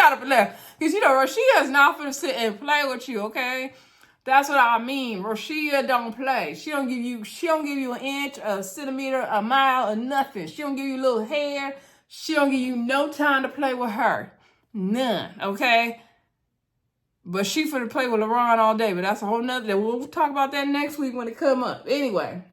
gotta play. Because, Rasheena is not gonna sit and play with you, okay? That's what I mean. Rasheena don't play. She don't give you an inch, a centimeter, a mile, or nothing. She don't give you a little hair. She don't give you no time to play with her. None, okay? But she finna play with Lamar all day, but that's a whole nother. We'll talk about that next week when it come up. Anyway.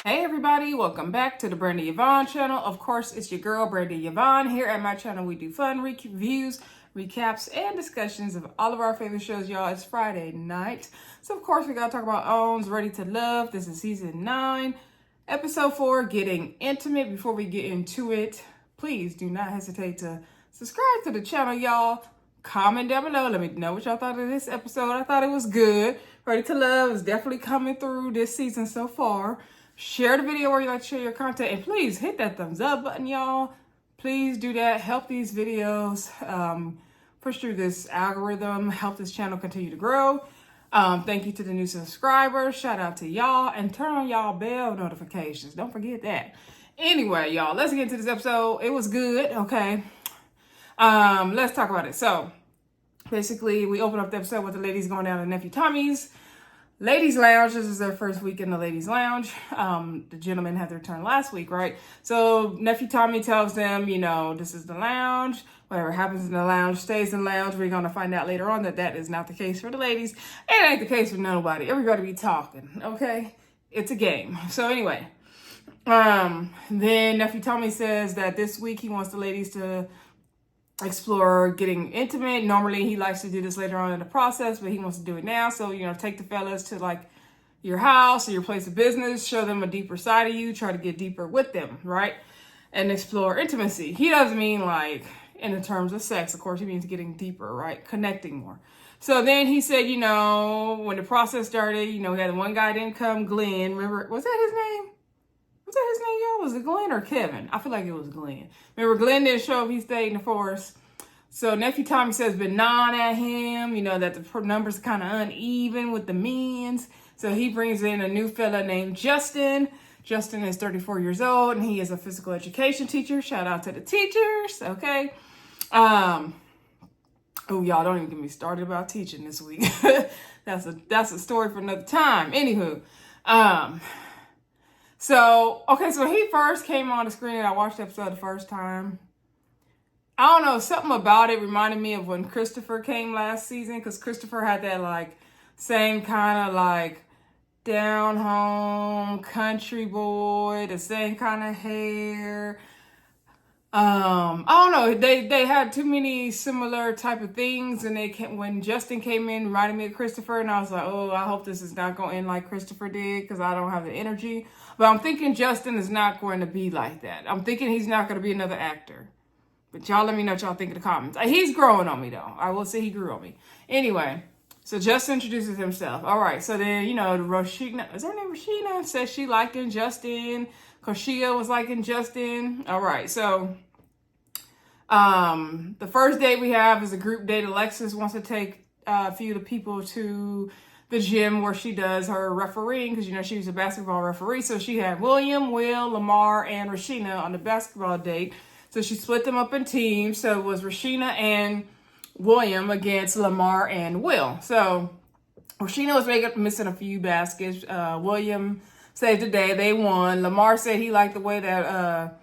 Hey everybody, welcome back to the Brandon Yvonne channel. Of course, it's your girl, Brandon Yvonne. Here at my channel, we do fun reviews, recaps, and discussions of all of our favorite shows, y'all. It's Friday night. So, of course, we gotta talk about OWN's Ready to Love. This is season 9, episode 4, Getting Intimate. Before we get into it, please do not hesitate to subscribe to the channel, y'all. Comment down below. Let me know what y'all thought of this episode. I thought it was good. Ready to Love is definitely coming through this season so far. Share the video where you like to share your content. And please hit that thumbs up button, y'all. Please do that. Help these videos push through this algorithm. Help this channel continue to grow. Thank you to the new subscribers. Shout out to y'all. And turn on y'all bell notifications. Don't forget that. Anyway, y'all, let's get into this episode. It was good, okay? Let's talk about it. So, basically, we open up the episode with the ladies going down to Nephew Tommy's Ladies Lounge. This is their first week in the Ladies Lounge. The gentlemen had their turn last week, right? So Nephew Tommy tells them, this is the lounge. Whatever happens in the lounge stays in the lounge. We're going to find out later on that that is not the case for the ladies. It ain't the case for nobody. Everybody be talking, okay? It's a game. So anyway, then Nephew Tommy says that this week he wants the ladies to explore getting intimate. Normally he likes to do this later on in the process, but he wants to do it now. So, take the fellas to like your house or your place of business, show them a deeper side of you, try to get deeper with them, right? And explore intimacy. He doesn't mean like in the terms of sex. Of course, he means getting deeper, right? Connecting more. So then he said, when the process started, we had one guy didn't come, Glenn. Remember, was that his name? Was that his name, y'all? Was it Glenn or Kevin? I feel like it was Glenn. Remember, Glenn didn't show up. He stayed in the forest. So Nephew Tommy says been gnawing at him, that the numbers kind of uneven with the men's. So he brings in a new fella named Justin. Justin is 34 years old, and he is a physical education teacher. Shout out to the teachers, okay? Oh, y'all, don't even get me started about teaching this week. That's a story for another time. Anywho, So he first came on the screen and I watched the episode the first time. I don't know, something about it reminded me of when Christopher came last season, because Christopher had that like same kind of like down home country boy, the same kind of hair. I don't know, they had too many similar type of things, and when Justin came in, reminded me of Christopher, and I was like, oh, I hope this is not going to end like Christopher did, because I don't have the energy. But I'm thinking Justin is not going to be like that. I'm thinking he's not going to be another actor. But y'all let me know what y'all think in the comments. He's growing on me, though. I will say he grew on me. Anyway, so Justin introduces himself. All right, so then, Rasheena, is her name Rasheena? Says she liking Justin. Koshira was liking Justin. All right, so the first date we have is a group date. Alexis wants to take a few of the people to the gym where she does her refereeing, because, she was a basketball referee. So she had William, Will, Lamar, and Rasheena on the basketball date. So she split them up in teams. So it was Rasheena and William against Lamar and Will. So Rasheena was missing a few baskets. William saved the day. They won. Lamar said he liked the way that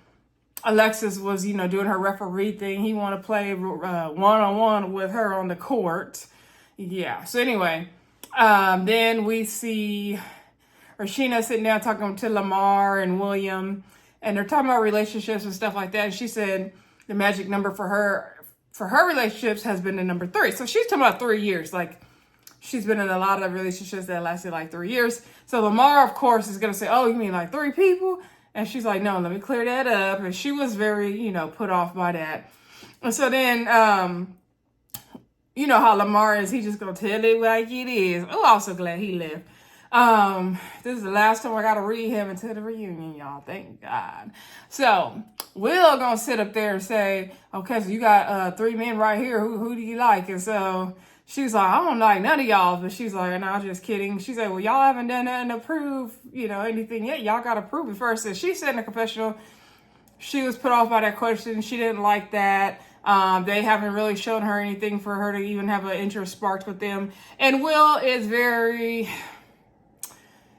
Alexis was, doing her referee thing. He wanted to play one-on-one with her on the court. Yeah. So anyway, then we see Rasheena sitting down talking to Lamar and William. And they're talking about relationships and stuff like that. And she said the magic number for her relationships has been the number 3. So she's talking about 3 years. Like, she's been in a lot of relationships that lasted like 3 years. So Lamar, of course, is going to say, oh, you mean like 3 people? And she's like, no, let me clear that up. And she was very, put off by that. And so then, how Lamar is, he just going to tell it like it is. Oh, I'm so glad he left. This is the last time I got to read him until the reunion, y'all. Thank God. So Will gonna sit up there and say, okay, so you got 3 men right here. Who do you like? And so she's like, I don't like none of y'all. But she's like, no, I'm just kidding. She said, well, y'all haven't done nothing to prove, anything yet. Y'all got to prove it first. And she said in the confessional, she was put off by that question. She didn't like that. They haven't really shown her anything for her to even have an interest sparked with them. And Will is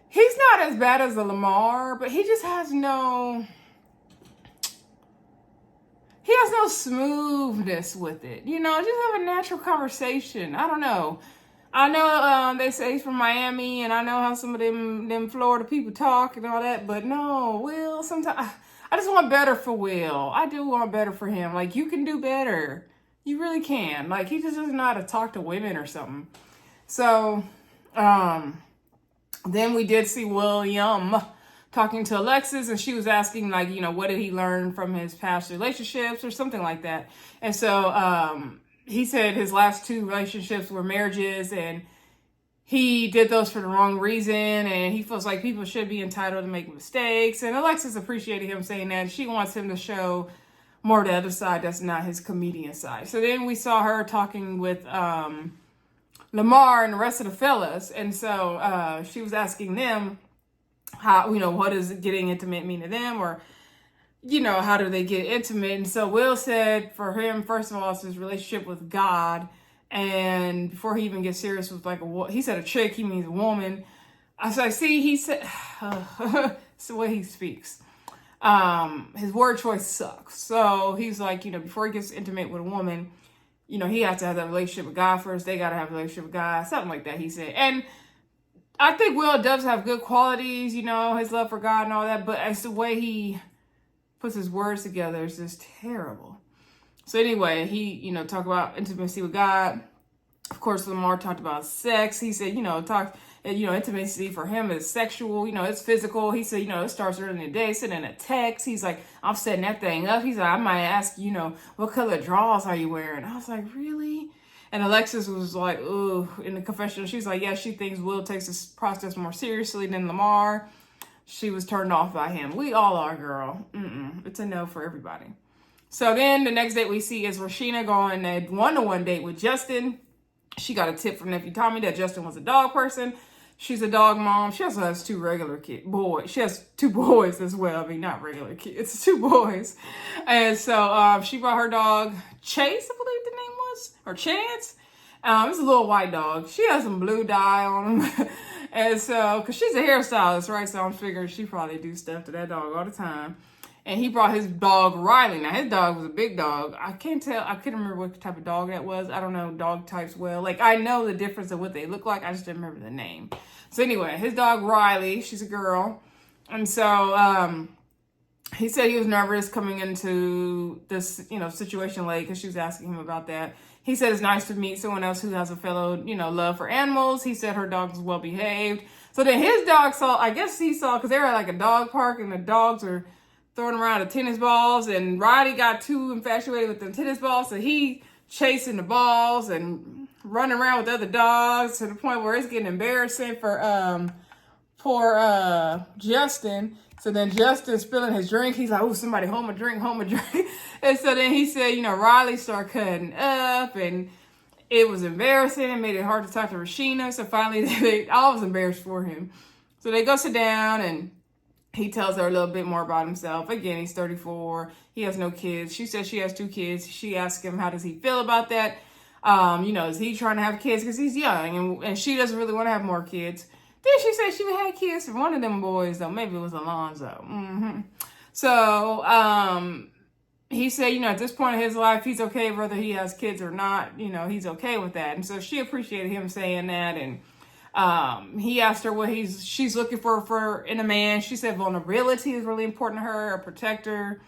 he's not as bad as the Lamar, but he just has no smoothness with it. You know, just have a natural conversation. I don't know. I know they say he's from Miami, and I know how some of them Florida people talk and all that, but no, Will, sometimes I just want better for Will. I do want better for him. Like, you can do better. You really can. Like, he just doesn't know how to talk to women or something. So, then we did see William talking to Alexis, and she was asking, like, you know, what did he learn from his past relationships or something like that. And so he said his last 2 relationships were marriages, and he did those for the wrong reason, and he feels like people should be entitled to make mistakes. And Alexis appreciated him saying that. She wants him to show more the other side that's not his comedian side. So then we saw her talking with Lamar and the rest of the fellas. And so she was asking them how, you know, what does getting intimate mean to them, or, you know, how do they get intimate? And so Will said for him, first of all, it's his relationship with God. And before he even gets serious with like he said a chick, he means a woman. I was like, see, he said, it's the way he speaks. His word choice sucks. So he's like, you know, before he gets intimate with a woman, you know, he has to have that relationship with God first. They got to have a relationship with God, something like that, he said. And I think Will does have good qualities, you know, his love for God and all that, but it's the way he puts his words together is just terrible. So anyway, he, you know, talked about intimacy with God. Of course, Lamar talked about sex. He said, you know, intimacy for him is sexual, you know, it's physical. He said, you know, it starts early in the day, sending a text. He's like, I'm setting that thing up. He's like, I might ask, you know, what color drawers are you wearing? I was like, really? And Alexis was like, ooh, in the confessional, she's like, yeah, she thinks Will takes this process more seriously than Lamar. She was turned off by him. We all are, girl. It's a no for everybody. So then the next date we see is Rasheena going a one-to-one date with Justin. She got a tip from nephew Tommy that Justin was a dog person. She's a dog mom. She also has 2 regular boys. She has 2 boys as well. I mean, not regular kids, 2 boys. And so she brought her dog Chase, I believe the name was, or Chance. It's a little white dog. She has some blue dye on him. And so, because she's a hairstylist, right? So I'm figuring she probably do stuff to that dog all the time. And he brought his dog Riley. Now, his dog was a big dog. I couldn't remember what type of dog that was. I don't know dog types well. Like, I know the difference of what they look like. I just didn't remember the name. So anyway, his dog Riley, she's a girl. And so he said he was nervous coming into this, you know, situation late because she was asking him about that. He said it's nice to meet someone else who has a fellow, you know, love for animals. He said her dog was well behaved. So then his dog because they were at like a dog park and the dogs are throwing around the tennis balls, and Roddy got too infatuated with the tennis balls, so he chasing the balls and running around with other dogs to the point where it's getting embarrassing for poor Justin. So then Justin spilling his drink, he's like, oh, somebody home a drink. And so then he said, you know, Riley started cutting up, and it was embarrassing. It made it hard to talk to Rasheena. So finally, I was embarrassed for him. So they go sit down, and he tells her a little bit more about himself. Again, he's 34. He has no kids. She says she has 2 kids. She asks him, how does he feel about that? You know, is he trying to have kids? Because he's young, and she doesn't really want to have more kids. Then she said she had kids for one of them boys, though. Maybe it was Alonzo. So he said, you know, at this point in his life, he's okay whether he has kids or not. You know, he's okay with that. And so she appreciated him saying that. And he asked her what she's looking for in a man. She said vulnerability is really important to her, a protector,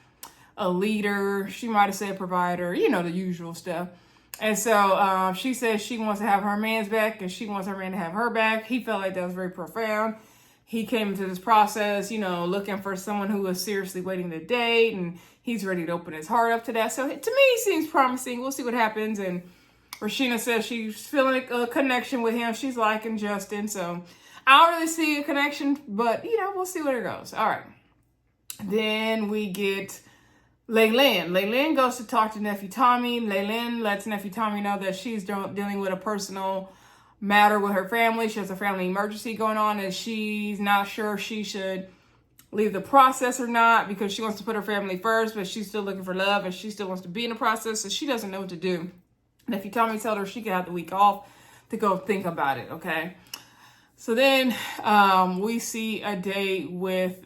a leader. She might have said provider, you know, the usual stuff. And so she says she wants to have her man's back and she wants her man to have her back. He felt like that was very profound. He came into this process, you know, looking for someone who was seriously waiting to date, and he's ready to open his heart up to that. So to me, it seems promising. We'll see what happens. And Rasheena says she's feeling a connection with him. She's liking Justin. So I don't really see a connection, but, you know, we'll see where it goes. All right. Then we get Laylen. Laylen goes to talk to nephew Tommy. Laylen lets nephew Tommy know that she's dealing with a personal matter with her family. She has a family emergency going on, and she's not sure she should leave the process or not, because she wants to put her family first, but she's still looking for love and she still wants to be in the process, so she doesn't know what to do. And if you tell her she can have the week off to go think about it, okay? So then we see a date with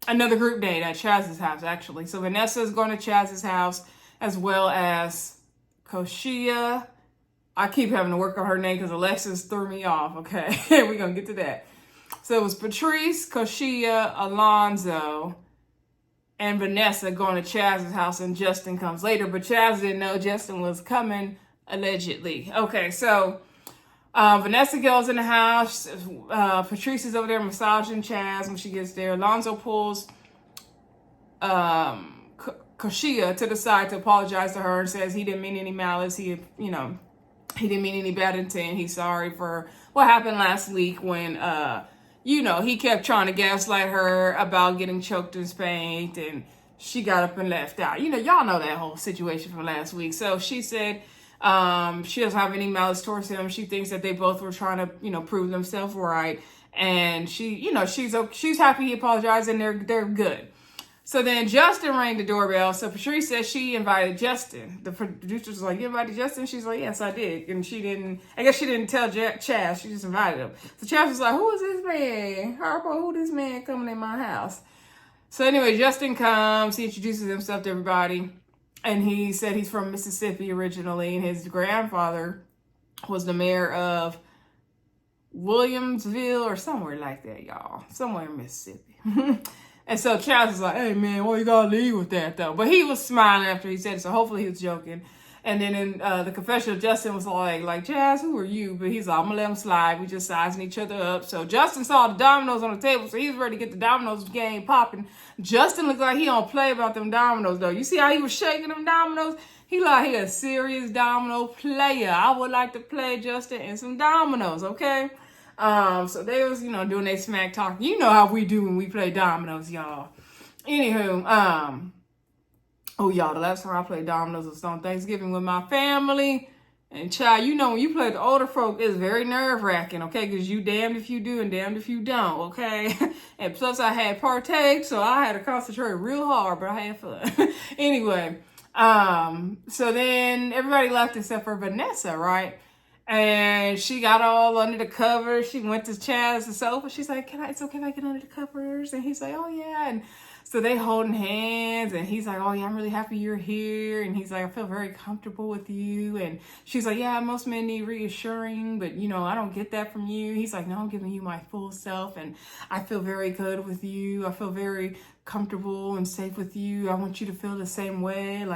another group date at Chaz's house, actually. So Vanessa is going to Chaz's house, as well as Koshira. I keep having to work on her name because Alexis threw me off, okay? We're going to get to that. So it was Patrice, Koshira, Alonzo, and Vanessa going to Chaz's house, and Justin comes later. But Chaz didn't know Justin was coming, allegedly. Okay, so Vanessa goes in the house. Patrice is over there massaging Chaz when she gets there. Alonzo pulls Koshira to the side to apologize to her and says he didn't mean any malice. He didn't mean any bad intent. He's sorry for what happened last week when, he kept trying to gaslight her about getting choked and spanked, and she got up and left out. Y'all know that whole situation from last week. So she said she doesn't have any malice towards him. She thinks that they both were trying to, prove themselves right. And she, she's happy he apologized, and they're good. So then Justin rang the doorbell. So Patrice says she invited Justin. The producer was like, "You invited Justin?" She's like, "Yes, I did." And I guess she didn't tell Chaz. She just invited him. So Chaz was like, "Who is this man? Harper, who this man coming in my house?" So anyway, Justin comes. He introduces himself to everybody. And he said he's from Mississippi originally. And his grandfather was the mayor of Williamsville or somewhere like that, y'all. Somewhere in Mississippi. And so Chaz was like, "Hey, man, why you gotta leave with that, though?" But he was smiling after he said it, so hopefully he was joking. And then in the confessional, Justin was like, "Chaz, who are you?" But he's like, "I'm gonna let him slide. We just sizing each other up." So Justin saw the dominoes on the table, so he was ready to get the dominoes game popping. Justin looked like he don't play about them dominoes, though. You see how he was shaking them dominoes? He a serious domino player. I would like to play Justin in some dominoes, okay? So they was, doing their smack talk. You know how we do when we play dominoes, y'all. Anywho, y'all, the last time I played dominoes was on Thanksgiving with my family. And child, when you play with the older folk, it's very nerve-wracking, okay? Because you damned if you do and damned if you don't, okay? And plus I had partake, so I had to concentrate real hard, but I had fun. Anyway, so then everybody left except for Vanessa, right? And she got all under the covers. She went to Chaz's sofa. She's like, "It's okay if I get under the covers?" And he's like, "Oh yeah." And so they holding hands, and he's like, "Oh yeah, I'm really happy you're here." And he's like, "I feel very comfortable with you." And she's like, "Yeah, most men need reassuring, but I don't get that from you." He's like, "No, I'm giving you my full self, and I feel very good with you. I feel very comfortable and safe with you. I want you to feel the same way.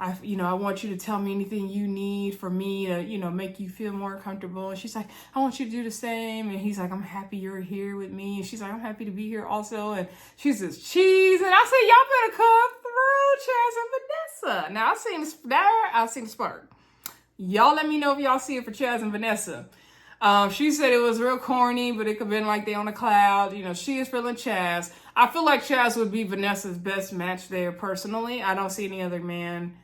I want you to tell me anything you need for me to, make you feel more comfortable." And she's like, "I want you to do the same." And he's like, "I'm happy you're here with me." And she's like, "I'm happy to be here also." And she says, "Cheese." And I said, "Y'all better come through, Chaz and Vanessa." Now I've seen the spark. Y'all let me know if y'all see it for Chaz and Vanessa. She said it was real corny, but it could have been like they on a cloud. She is feeling Chaz. I feel like Chaz would be Vanessa's best match there personally. I don't see any other man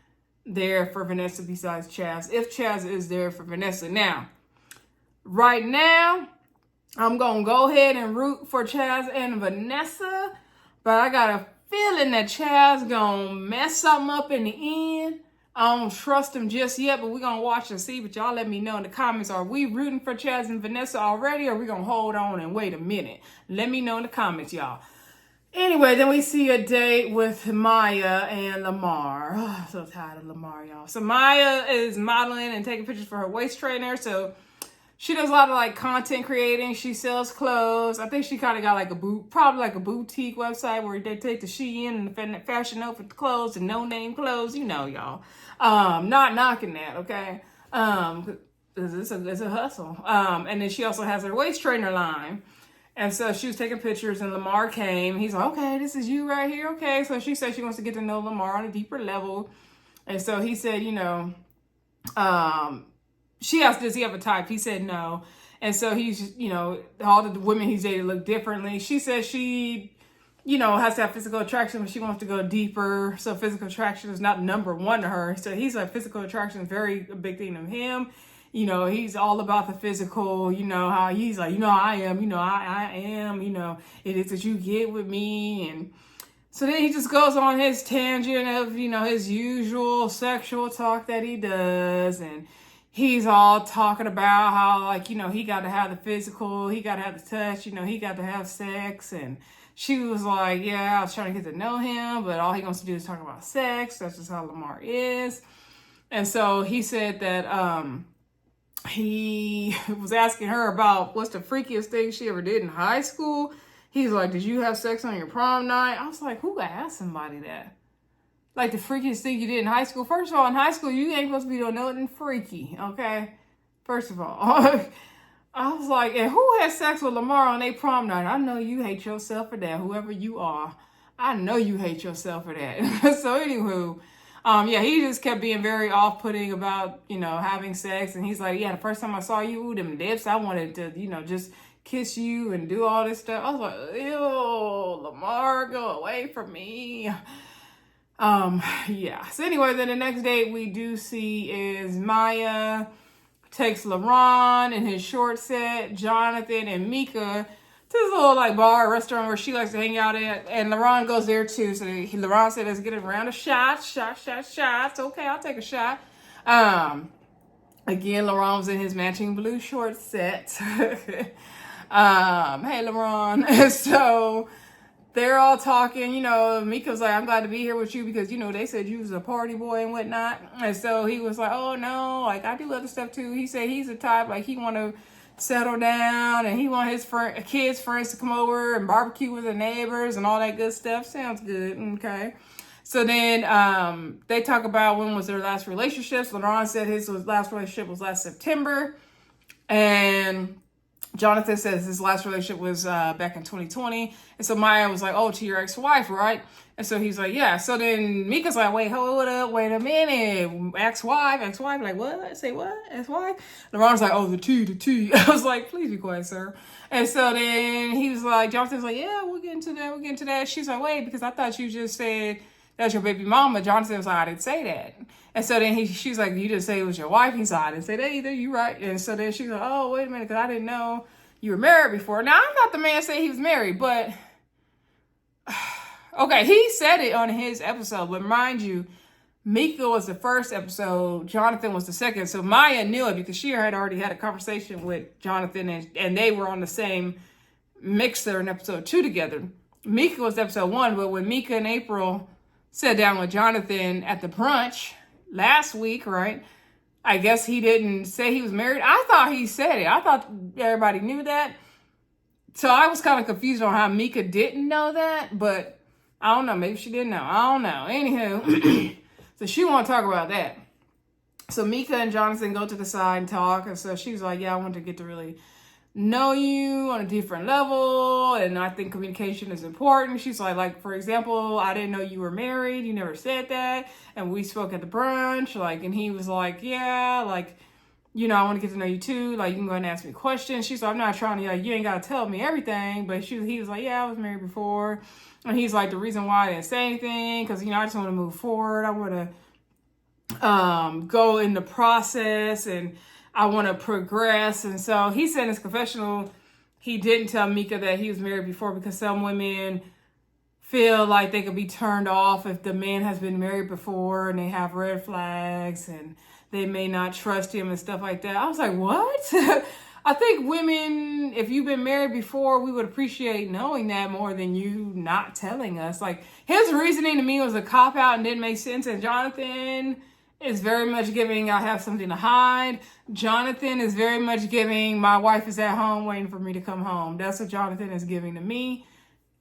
there for Vanessa besides Chaz, if Chaz is there for Vanessa. Now, right now, I'm going to go ahead and root for Chaz and Vanessa, but I got a feeling that Chaz going to mess something up in the end. I don't trust him just yet, but we're going to watch and see. But y'all let me know in the comments, are we rooting for Chaz and Vanessa already, or are we going to hold on and wait a minute? Let me know in the comments, y'all. Anyway, then we see a date with Maya and Lamar. Oh, I'm so tired of Lamar, y'all. So Maya is modeling and taking pictures for her waist trainer. So she does a lot of content creating. She sells clothes. I think she kind of got a boutique website where they take the Shein and the fashion outfit clothes and no-name clothes. Y'all. Not knocking that, okay? It's a hustle. And then she also has her waist trainer line. And so she was taking pictures, and Lamar came. He's like, "Okay, this is you right here." Okay. So she said she wants to get to know Lamar on a deeper level. And so he said, she asked, does he have a type? He said no. And so he's, all the women he's dated look differently. She says she, has to have physical attraction, but she wants to go deeper. So physical attraction is not number one to her. So he's like, physical attraction is a big thing to him. he's all about the physical, how he's like, I am, I am, it is that you get with me. And so then he just goes on his tangent of, his usual sexual talk that he does. And he's all talking about how, like, he got to have the physical, he got to have the touch, he got to have sex. And she was like, yeah, I was trying to get to know him, but all he wants to do is talk about sex. That's just how Lamar is. And so he said that he was asking her about what's the freakiest thing she ever did in high school. He's like, did you have sex on your prom night? I was like, who asked somebody that? Like, the freakiest thing you did in high school? First of all, in high school, you ain't supposed to be doing nothing freaky, okay? First of all. I was like, and who had sex with Lamar on their prom night? I know you hate yourself for that, whoever you are. I know you hate yourself for that. So, anywho, he just kept being very off-putting about, having sex. And he's like, yeah, the first time I saw you, them lips, I wanted to, just kiss you and do all this stuff. I was like, ew, Lamar, go away from me. So anyway, then the next date we do see is Maya takes LaRon and his short set, Jonathan and Mika to this little like bar or restaurant where she likes to hang out at, and LaRon goes there too. So LaRon said, let's get a round of shots. Okay, I'll take a shot. Again, LaRon was in his matching blue short set. Hey, LaRon. So they're all talking, Mika's like, I'm glad to be here with you because, they said you was a party boy and whatnot. And so he was like, oh no, like I do other stuff too. He said he's the type, like he want to settle down and he want his kids' friends to come over and barbecue with the neighbors and all that good stuff. Sounds good. Okay. So then they talk about when was their last relationship. So LaRon said his last relationship was last September. And Jonathan says his last relationship was back in 2020. And so Maya was like, oh, to your ex-wife, right? And so he's like, yeah. So then Mika's like, wait, hold up, wait a minute. Ex-wife, like what? Say what? Ex-wife? LaRon's like, oh, the T. I was like, please be quiet, sir. And so then he was like, Jonathan's like, yeah, we'll get into that. She's like, wait, because I thought you just said that's your baby mama. Jonathan was like, I didn't say that. And so then she's like, you didn't say it was your wife. He's like, I didn't say that either. You right. And so then she's like, oh, wait a minute, because I didn't know you were married before. Now, I'm not the man saying he was married, but okay, he said it on his episode. But mind you, Mika was the first episode. Jonathan was the second. So Maya knew it because she had already had a conversation with Jonathan and they were on the same mixer in episode 2 together. Mika was episode 1, but when Mika and April sat down with Jonathan at the brunch last week, right? I guess he didn't say he was married. I thought he said it. I thought everybody knew that. So I was kind of confused on how Mika didn't know that, but I don't know. Maybe she didn't know. I don't know. Anywho, so she won't talk about that. So Mika and Jonathan go to the side and talk. And so she's like, yeah, I want to get to really know you on a different level. And I think communication is important. She's like, for example, I didn't know you were married. You never said that. And we spoke at the brunch. And he was like, yeah, I want to get to know you too. Like, you can go ahead and ask me questions. She's like, I'm not trying to, you ain't got to tell me everything. But he was like, yeah, I was married before. And he's like, the reason why I didn't say anything, because, I just want to move forward. I want to go in the process and I want to progress. And so he said in his confessional, he didn't tell Mika that he was married before because some women feel like they could be turned off if the man has been married before and they have red flags and they may not trust him and stuff like that. I was like, what? I think women, if you've been married before, we would appreciate knowing that more than you not telling us. Like, his reasoning to me was a cop-out and didn't make sense. And Jonathan is very much giving, I have something to hide. Jonathan is very much giving, my wife is at home waiting for me to come home. That's what Jonathan is giving to me.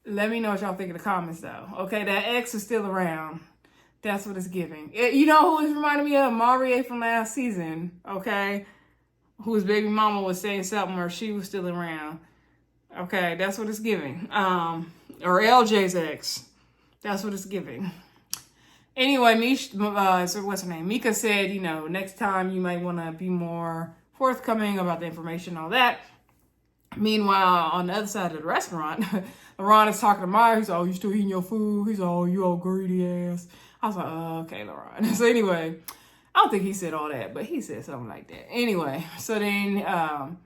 Let me know what y'all think in the comments, though. Okay, that ex is still around. That's what it's giving. You know who it's reminding me of? Marie from last season, okay? Whose baby mama was saying something or she was still around. Okay, that's what it's giving. Or LJ's ex. That's what it's giving. Anyway, what's her name? Mika said, next time you might want to be more forthcoming about the information, all that. Meanwhile, on the other side of the restaurant, LaRon is talking to Maya. He's like, oh, you still eating your food? He's like, oh, you all greedy ass. I was like, oh, okay, LaRon. So anyway, I don't think he said all that, but he said something like that. Anyway, so then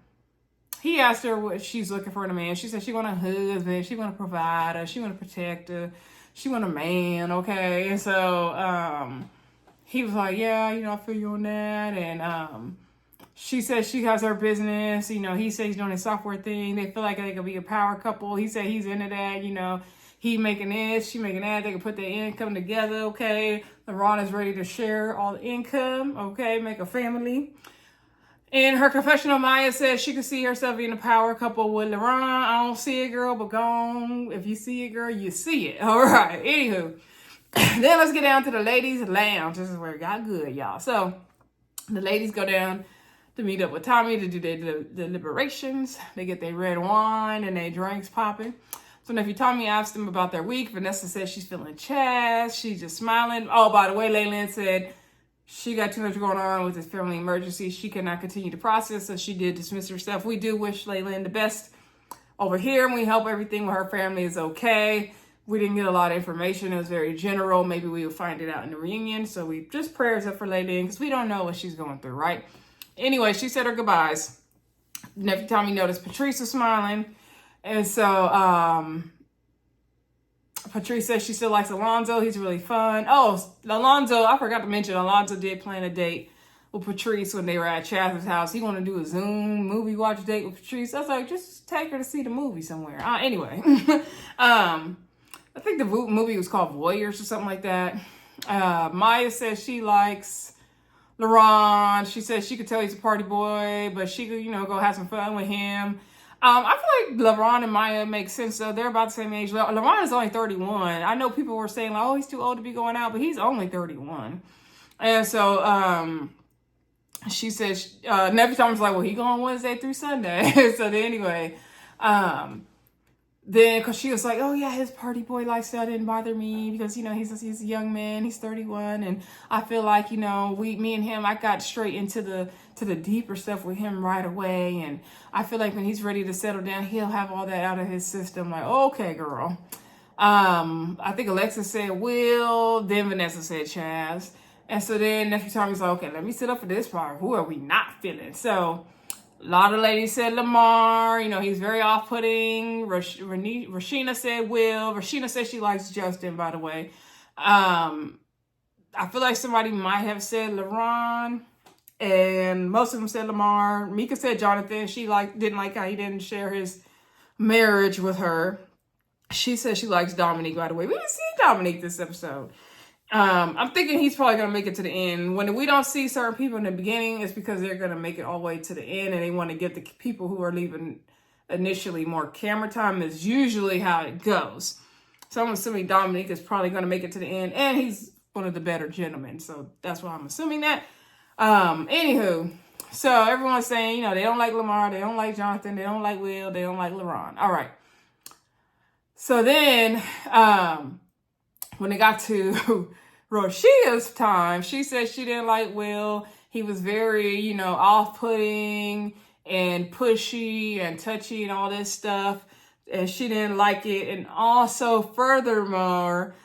he asked her what she's looking for in a man. She said she want a husband, she want to provide her, she want to protect her, she want a man, okay? And so he was like, yeah, I feel you on that. And she said she has her business. He said he's doing a software thing. They feel like they could be a power couple. He said he's into that, he making this, she making that. They can put their income together, okay? LeBron is ready to share all the income, okay? Make a family. In her confessional, Maya says she could see herself being a power couple with LeBron. I don't see it, girl, but go on. If you see it, girl, you see it. All right. Anywho, then let's get down to the ladies' lounge. This is where it got good, y'all. So the ladies go down to meet up with Tommy to do their deliberations. They get their red wine and their drinks popping. So nephew Tommy asked them about their week. Vanessa says she's feeling Chaz. She's just smiling. Oh, by the way, Laylan said she got too much going on with this family emergency. She cannot continue to process, so she did dismiss herself. We do wish Laylan the best over here, and we hope everything with her family is okay. We didn't get a lot of information. It was very general. Maybe we will find it out in the reunion. So we just prayers up for Laylan because we don't know what she's going through, right? Anyway, she said her goodbyes. Nephew Tommy noticed Patrice was smiling. And so Patrice says she still likes Alonzo. He's really fun. Oh, Alonzo, I forgot to mention, Alonzo did plan a date with Patrice when they were at Chaz's house. He wanted to do a Zoom movie watch date with Patrice. I was like, just take her to see the movie somewhere. Anyway, I think the movie was called Voyeurs or something like that. Maya says she likes LeBron. She says she could tell he's a party boy, but she could, go have some fun with him. I feel like LeBron and Maya make sense, though. They're about the same age. LeBron is only 31. I know people were saying, like, oh, he's too old to be going out, but he's only 31. And so she says, Nephew Thomas was like, well, he going Wednesday through Sunday. So then anyway, then because she was like, oh, yeah, his party boy lifestyle didn't bother me because, he's a young man. He's 31. And I feel like, me and him, I got straight into the deeper stuff with him right away. And I feel like when he's ready to settle down, he'll have all that out of his system. Like, okay, girl. I think Alexis said Will. Then Vanessa said Chaz. And so then Nephew Tommy's like, okay, let me sit up for this part. Who are we not feeling? So a lot of ladies said Lamar. He's very off-putting. Rasheena said Will. Rasheena said she likes Justin, by the way. I feel like somebody might have said LeBron. And most of them said Lamar. Mika said Jonathan. She didn't like how he didn't share his marriage with her. She said she likes Dominique, by the way. We didn't see Dominique this episode. I'm thinking he's probably going to make it to the end. When we don't see certain people in the beginning, it's because they're going to make it all the way to the end and they want to get the people who are leaving initially more camera time. Is usually how it goes. So I'm assuming Dominique is probably going to make it to the end, and he's one of the better gentlemen. So that's why I'm assuming that. Anywho, so everyone's saying, they don't like Lamar, they don't like Jonathan, they don't like Will, they don't like LeBron. All right. So then, when it got to Roshia's time, she said she didn't like Will. He was very, off-putting and pushy and touchy and all this stuff. And she didn't like it. And also, furthermore,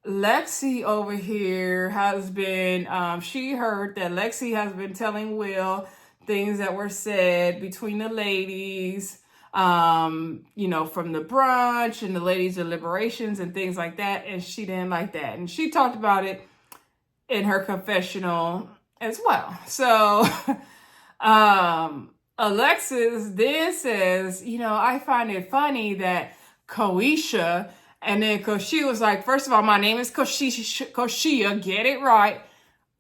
Lexi over here has been, she heard that Lexi has been telling Will things that were said between the ladies, from the brunch and the ladies' deliberations and things like that. And she didn't like that. And she talked about it in her confessional as well. So, Alexis then says, I find it funny that Koshira, and then Koshira was like, first of all, my name is Koshira, get it right.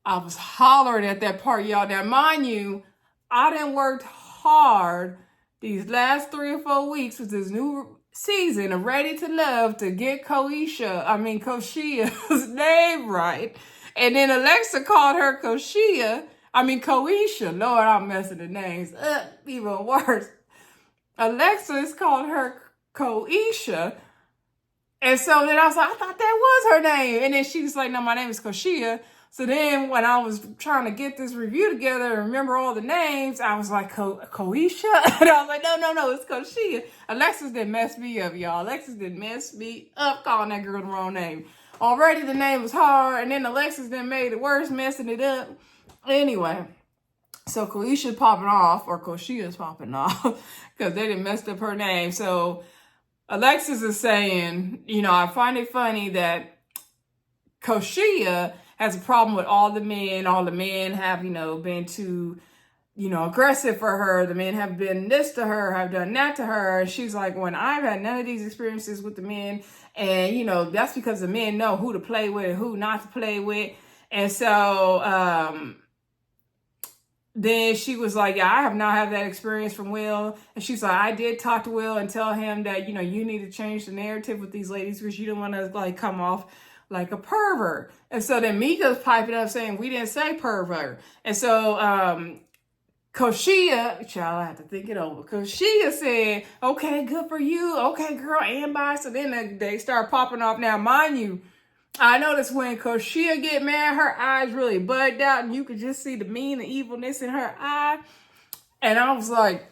I was hollering at that part, y'all. Now, mind you, I done worked hard these last 3 or 4 weeks with this new season of Ready to Love to get Koshira's name right. And then Alexa called her Koshira. Lord, I'm messing the names up even worse. Alexis called her Koshira. And so then I was like, I thought that was her name. And then she was like, no, my name is Koshira. So then when I was trying to get this review together and remember all the names, I was like, Koshira? And I was like, no, it's Koshira. Alexis didn't mess me up, y'all. Alexis didn't mess me up calling that girl the wrong name. Already the name was hard, and then Alexis then made it worse, messing it up. Anyway, so Koisha's popping off, or Koshia's popping off, because they didn't messed up her name. So Alexis is saying, I find it funny that Koshia has a problem with all the men. All the men have, been too, aggressive for her. The men have been this to her, have done that to her. And she's like, when I've had none of these experiences with the men, and, that's because the men know who to play with and who not to play with. And so, then she was like, yeah, I have not had that experience from Will. And she's like, I did talk to Will and tell him that, you need to change the narrative with these ladies because you don't want to like come off like a pervert. And so then Mika's piping up saying, we didn't say pervert. And so Koshia, child, I have to think it over. Koshia said, okay, good for you. Okay, girl, and bye. So then they start popping off. Now, mind you, I noticed when Koshia get mad, her eyes really bugged out, and you could just see the mean and evilness in her eye. And I was like,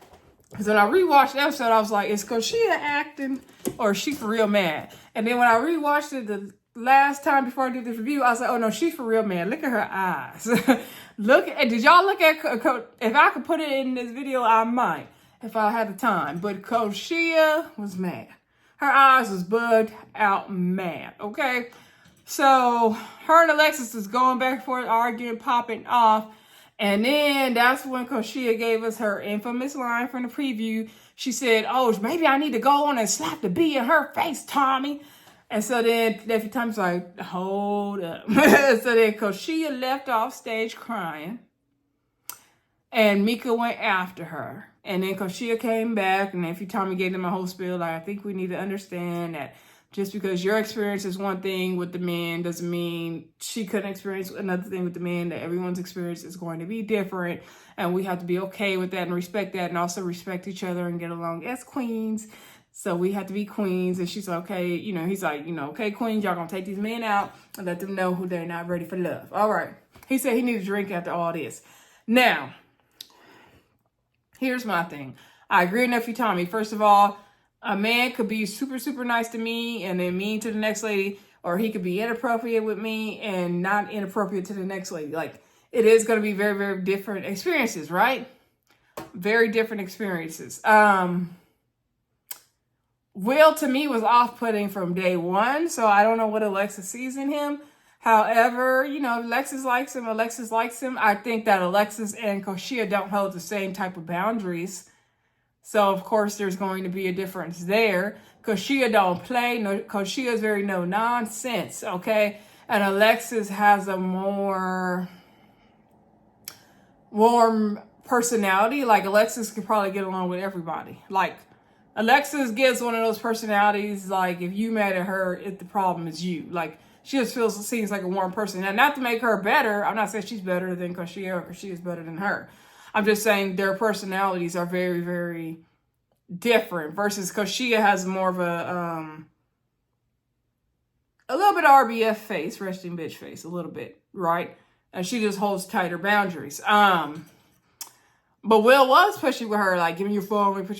because when I rewatched the episode, I was like, is Koshia acting or is she for real mad? And then when I rewatched it the last time before I did this review, I was like, oh no, she's for real mad. Look at her eyes. Did y'all look at, if I could put it in this video, I might, if I had the time. But Koshia was mad. Her eyes was bugged out mad, okay? So her and Alexis was going back and forth, arguing, popping off. And then that's when Koshia gave us her infamous line from the preview. She said, oh, maybe I need to go on and slap the bee in her face, Tommy. And so then Nephew Tommy's like, hold up. So then Koshia left off stage crying. And Mika went after her. And then Koshia came back and Nephew Tommy gave them a whole spiel. Like, I think we need to understand that just because your experience is one thing with the men doesn't mean she couldn't experience another thing with the men, that everyone's experience is going to be different. And we have to be okay with that and respect that and also respect each other and get along as queens. So we have to be queens. And she's like, okay, he's like, okay, queens, y'all gonna take these men out and let them know who they're not ready for love. All right. He said he needed a drink after all this. Now, here's my thing. I agree with Nephew Tommy. First of all, a man could be super, super nice to me and then mean to the next lady, or he could be inappropriate with me and not inappropriate to the next lady. Like, it is going to be very, very different experiences, right? Very different experiences. Will, to me, was off-putting from day one, so I don't know what Alexis sees in him. However, Alexis likes him. I think that Alexis and Koshia don't hold the same type of boundaries. So, of course, there's going to be a difference there. Koshia don't play. Koshia is very no-nonsense, okay? And Alexis has a more warm personality. Like, Alexis could probably get along with everybody. Like, Alexis gives one of those personalities, like, if you mad at her, the problem is you. Like, she just seems like a warm person. Now, not to make her better. I'm not saying she's better than Koshia or Koshia is better than her. I'm just saying their personalities are very, very different versus Koshia has more of a little bit of RBF face, resting bitch face, a little bit, right? And she just holds tighter boundaries. But Will was pushing with her, like, give me your phone, let me put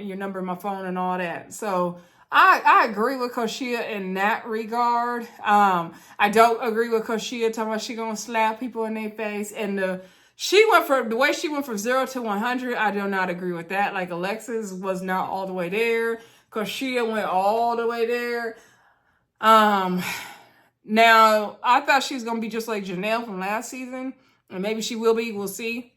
your number in my phone and all that. So I agree with Koshia in that regard. I don't agree with Koshia talking about she gonna slap people in their face. And the way she went from 0 to 100, I do not agree with that. Like, Alexis was not all the way there. Koshia went all the way there. Now, I thought she was going to be just like Janelle from last season. And maybe she will be. We'll see.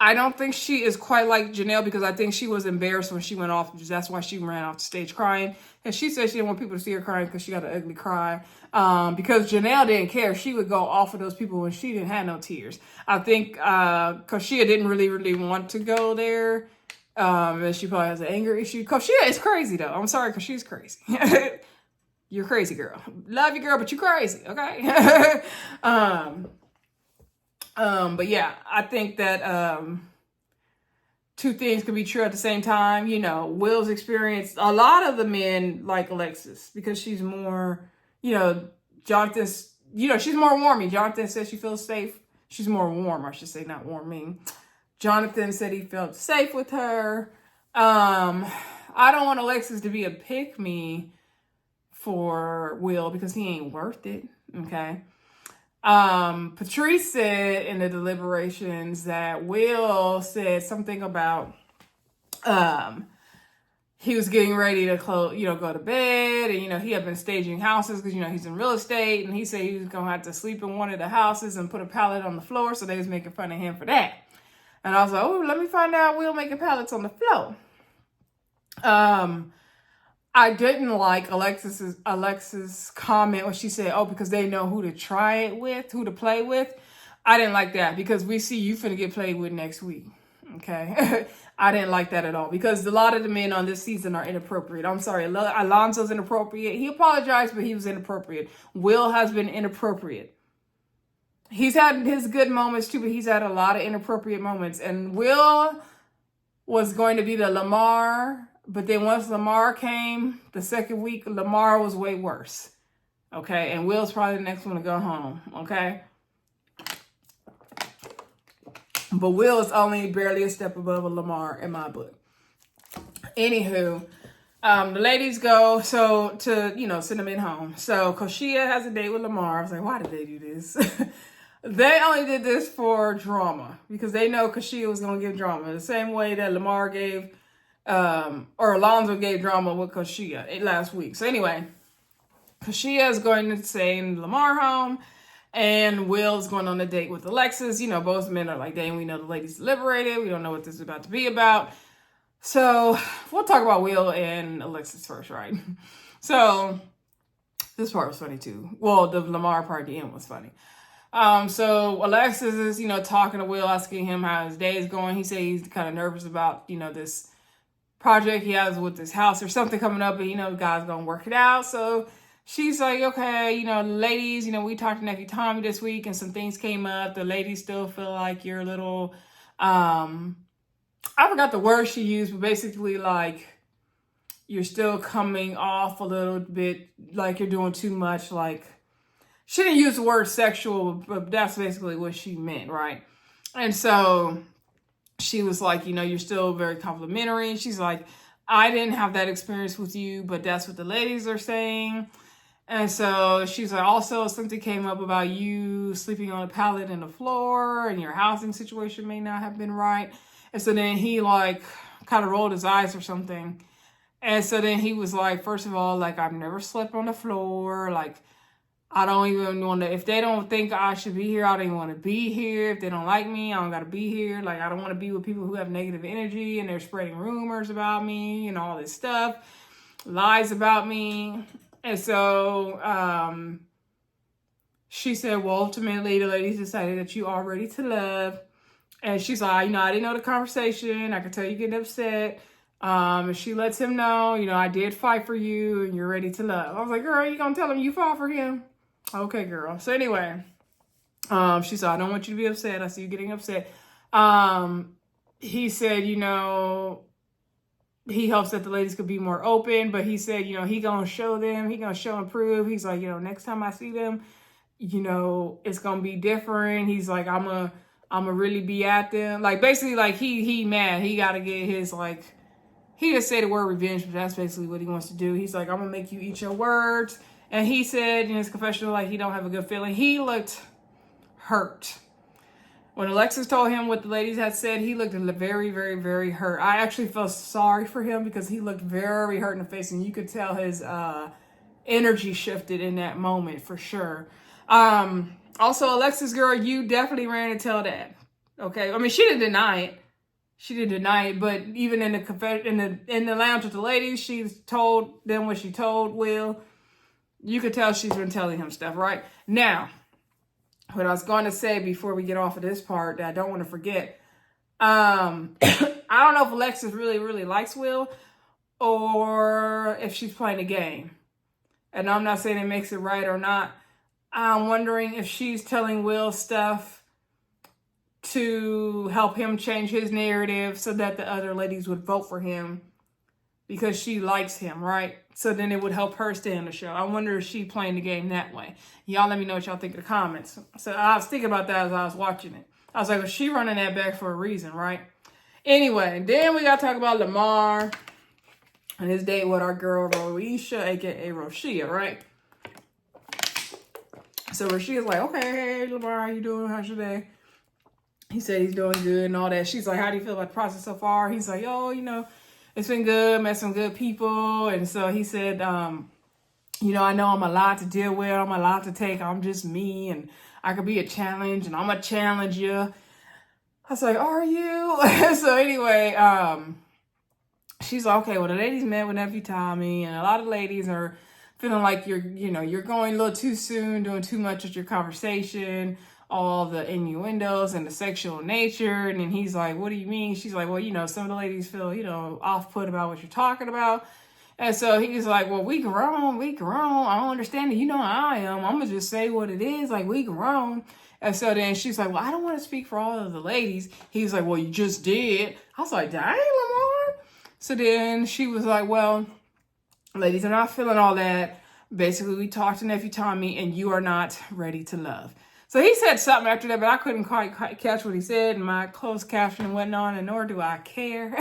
I don't think she is quite like Janelle because I think she was embarrassed when she went off. That's why she ran off the stage crying. And she said she didn't want people to see her crying because she got an ugly cry. Because Janelle didn't care. She would go off of those people when she didn't have no tears. I think Koshia didn't really want to go there. And she probably has an anger issue. Koshia is crazy, though. I'm sorry, Koshia's crazy. You're crazy, girl. Love you, girl, but you're crazy, okay? But yeah, I think that two things could be true at the same time. Will's experience, a lot of the men like Alexis because she's more, Jonathan's, she's more warming. Jonathan says she feels safe. She's more warm, I should say, not warming. Jonathan said he felt safe with her. I don't want Alexis to be a pick-me for Will because he ain't worth it, okay? Patrice said in the deliberations that Will said something about he was getting ready to go to bed, and he had been staging houses because he's in real estate, and he said he was gonna have to sleep in one of the houses and put a pallet on the floor, so they was making fun of him for that. And I was like, oh, let me find out Will making pallets on the floor. I didn't like Alexis comment when she said, oh, because they know who to try it with, who to play with. I didn't like that because we see you finna get played with next week. Okay. I didn't like that at all because a lot of the men on this season are inappropriate. I'm sorry. Alonzo's inappropriate. He apologized, but he was inappropriate. Will has been inappropriate. He's had his good moments too, but he's had a lot of inappropriate moments. And Will was going to be the Lamar, but then once Lamar came, the second week, Lamar was way worse. Okay, and Will's probably the next one to go home. Okay. But Will is only barely a step above a Lamar in my book. Anywho, the ladies go to send them in home. So Koshia has a date with Lamar. I was like, why did they do this? They only did this for drama because they know Koshia was going to give drama the same way that Lamar gave, or Alonzo gave drama with Koshia last week. So anyway, Koshia is going to send Lamar home. And Will's going on a date with Alexis. Both men are like, dang, we know the ladies deliberated. We don't know what this is about to be about. So we'll talk about Will and Alexis first, right? So this part was funny too. Well, the Lamar part at the end was funny. So Alexis is, talking to Will, asking him how his day is going. He said he's kind of nervous about, this project he has with this house or something coming up, but, the guy's going to work it out. So she's like, okay, ladies, we talked to Nephew Tommy this week and some things came up. The ladies still feel like you're a little, I forgot the word she used, but basically like you're still coming off a little bit like you're doing too much. Like she didn't use the word sexual, but that's basically what she meant, right? And so she was like, you're still very complimentary. And she's like, I didn't have that experience with you, but that's what the ladies are saying. And so she's like, also something came up about you sleeping on a pallet in the floor and your housing situation may not have been right. And so then he like kind of rolled his eyes or something. And so then he was like, first of all, like, I've never slept on the floor. Like, I don't even want to, if they don't think I should be here, I don't even want to be here. If they don't like me, I don't got to be here. Like, I don't want to be with people who have negative energy and they're spreading rumors about me and all this stuff, lies about me. And so she said, well, ultimately, the ladies decided that you are ready to love. And she's like, I didn't know the conversation. I could tell you getting upset. And she lets him know, I did fight for you and you're ready to love. I was like, girl, you gonna tell him you fought for him? Okay, girl. So anyway, she said, I don't want you to be upset. I see you getting upset. He said, he hopes that the ladies could be more open, but he said, he gonna show them, he gonna show and prove. He's like, next time I see them, it's gonna be different. He's like, I'm gonna really be at them. Like, basically, like, he mad. He gotta get his, like, he didn't say the word revenge, but that's basically what he wants to do. He's like, I'm gonna make you eat your words. And he said in his confessional, like, he don't have a good feeling. He looked hurt. When Alexis told him what the ladies had said, he looked very, very, very hurt. I actually felt sorry for him because he looked very hurt in the face, and you could tell his energy shifted in that moment for sure. Also, Alexis, girl, you definitely ran to tell Dad. Okay, I mean, she didn't deny it. She didn't deny it, but even in the lounge with the ladies, she's told them what she told Will. You could tell she's been telling him stuff, right? Now, what I was going to say before we get off of this part that I don't want to forget, I don't know if Alexis really, really likes Will or if she's playing a game. And I'm not saying it makes it right or not. I'm wondering if she's telling Will stuff to help him change his narrative so that the other ladies would vote for him because she likes him, right? So then it would help her stay on the show. I wonder if she's playing the game that way. Y'all let me know what y'all think in the comments. So I was thinking about that as I was watching it. I was like, well, she running that back for a reason, right? Anyway, then we got to talk about Lamar and his date with our girl, Roisha, a.k.a. Roshia, right? So Rashee's like, okay, hey, Lamar, how you doing? How's your day? He said he's doing good and all that. She's like, how do you feel about the process so far? He's like, oh, it's been good. Met some good people. And so he said, I know I'm a lot to deal with. I'm a lot to take. I'm just me. And I could be a challenge. And I'm a challenger. I was like, are you? So anyway, she's like, okay, well, the ladies met with nephew Tommy. And a lot of ladies are feeling like you're going a little too soon, doing too much with your conversation, all the innuendos and the sexual nature. And then he's like, what do you mean? She's like, well, some of the ladies feel, off-put about what you're talking about. And so he's like, well, we grown. I don't understand it. You know how I am. I'm going to just say what it is. Like, we grown. And so then she's like, well, I don't want to speak for all of the ladies. He's like, well, you just did. I was like, dang, Lamar. So then she was like, well, ladies are not feeling all that. Basically, we talked to nephew Tommy, and you are not ready to love. So he said something after that, but I couldn't quite catch what he said, and my closed caption went on, and nor do I care.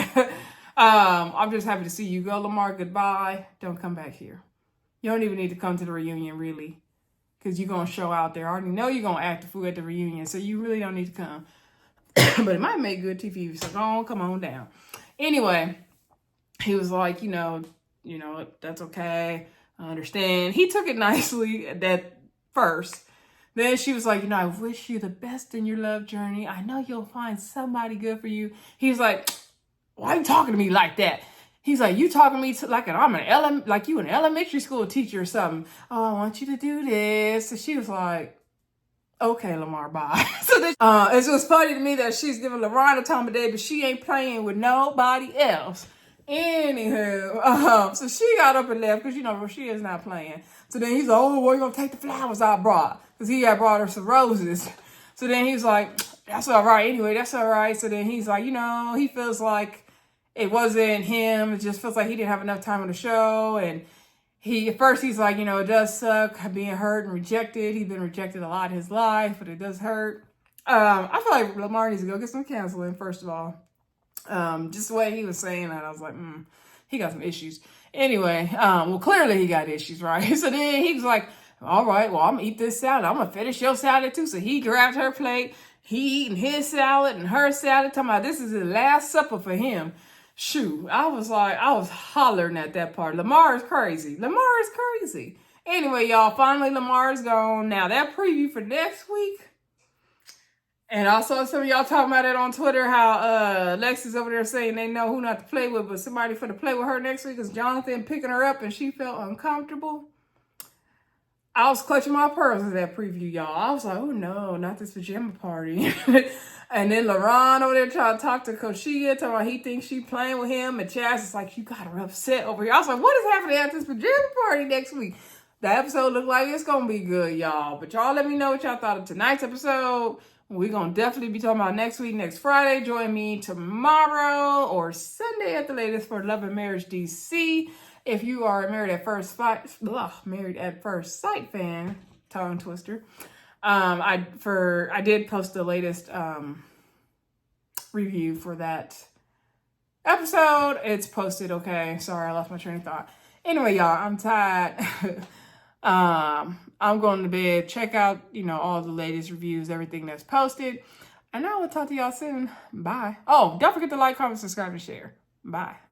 I'm just happy to see you go, Lamar. Goodbye. Don't come back here. You don't even need to come to the reunion, really, because you're going to show out there. I already know you're going to act the fool at the reunion, so you really don't need to come. But it might make good TV, so come on down. Anyway, he was like, that's okay. I understand. He took it nicely at that first. Then she was like, I wish you the best in your love journey. I know you'll find somebody good for you. He's like, why are you talking to me like that? He's like, you talking to me like I'm you an elementary school teacher or something. Oh, I want you to do this. So she was like, okay, Lamar, bye. So then, it's just funny to me that she's giving LaRon a time of day, but she ain't playing with nobody else. Anywho, so she got up and left because, she is not playing. So then he's like, oh, where you going to take the flowers I brought? Because he had brought her some roses. So then he was like, that's all right. Anyway, that's all right. So then he's like, he feels like it wasn't him. It just feels like he didn't have enough time on the show. And at first he's like, it does suck being hurt and rejected. He's been rejected a lot in his life, but it does hurt. I feel like Lamar needs to go get some counseling, first of all. Just the way he was saying that, I was like, he got some issues. Anyway, well, clearly he got issues, right? So then he was like, all right, well, I'm gonna eat this salad. I'm gonna finish your salad too. So he grabbed her plate. He eating his salad and her salad. Talking about this is the last supper for him. Shoot, I was hollering at that part. Lamar is crazy. Anyway, y'all, finally Lamar is gone. Now that preview for next week. And I saw some of y'all talking about it on Twitter, how Alexis over there saying they know who not to play with, but somebody for to play with her next week is Jonathan picking her up and she felt uncomfortable. I was clutching my pearls at that preview, y'all. I was like, oh no, not this pajama party. And then LaRon over there trying to talk to Koshira, talking about he thinks she playing with him. And Chaz is like, you got her upset over here. I was like, what is happening at this pajama party next week? The episode looked like it's going to be good, y'all. But y'all let me know what y'all thought of tonight's episode. We're going to definitely be talking about next week, next Friday. Join me tomorrow or Sunday at the latest for Love and Marriage DC. If you are a Married at First Sight fan, tongue twister, I did post the latest review for that episode. It's posted, okay. Sorry, I lost my train of thought. Anyway, y'all, I'm tired. I'm going to bed. Check out, all the latest reviews, everything that's posted. And I will talk to y'all soon. Bye. Oh, don't forget to like, comment, subscribe, and share. Bye.